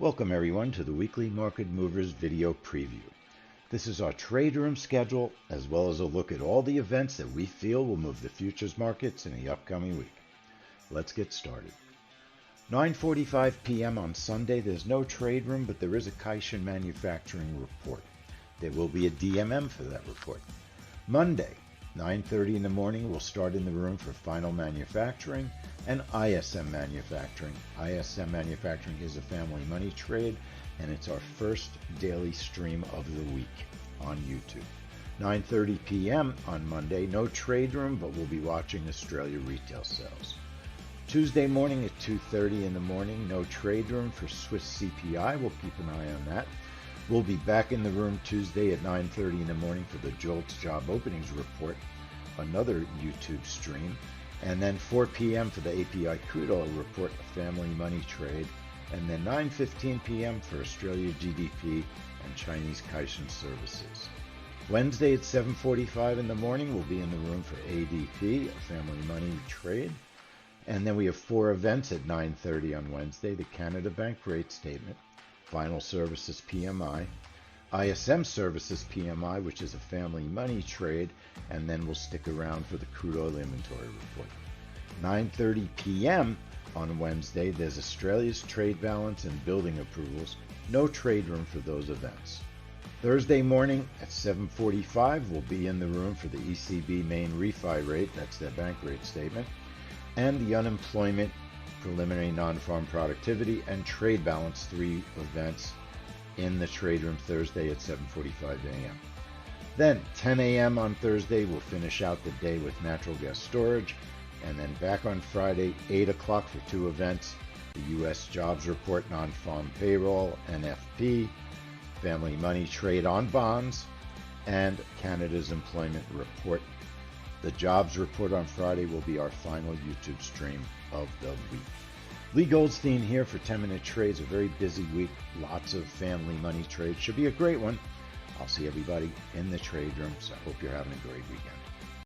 Welcome everyone to the weekly Market Movers video preview. This is our trade room schedule as well as a look at all the events that we feel will move the futures markets in the upcoming week. Let's get started. 9:45 p.m. on Sunday, there's no trade room, but there is a Kaishan manufacturing report. There will be a DMM for that report. Monday, 9:30 in the morning, we'll start in the room for final manufacturing and ISM manufacturing. ISM manufacturing is a family money trade, and it's our first daily stream of the week on YouTube. 9:30 p.m. on Monday, no trade room, but we'll be watching Australia retail sales. Tuesday morning at 2:30 in the morning, no trade room for Swiss CPI. We'll keep an eye on that. We'll be back in the room Tuesday at 9:30 in the morning for the JOLTS job openings report, another YouTube stream, and then 4 p.m. for the API crude oil report, a family money trade, and then 9:15 p.m. for Australia GDP and Chinese Kaishan services. Wednesday at 7:45 in the morning, we'll be in the room for ADP, a family money trade. And then we have 4 events at 9:30 on Wednesday: the Canada Bank rate statement, Final Services PMI, ISM Services PMI, which is a family money trade, and then we'll stick around for the crude oil inventory report. 9:30 p.m. on Wednesday, there's Australia's trade balance and building approvals. No trade room for those events. Thursday morning at 7:45, we'll be in the room for the ECB main refi rate, that's their bank rate statement, and the unemployment, preliminary non-farm productivity, and trade balance, 3 events in the trade room Thursday at 7:45 a.m. Then 10 a.m. on Thursday, we'll finish out the day with natural gas storage, and then back on Friday, 8 o'clock for 2 events: the U.S. jobs report, non-farm payroll, NFP, family money trade on bonds, and Canada's employment report. The jobs report on Friday will be our final YouTube stream of the week. Leigh Goldstein here for 10-Minute Trades. A very busy week, lots of family money trades. Should be a great one. I'll see everybody in the trade room, so I hope you're having a great weekend.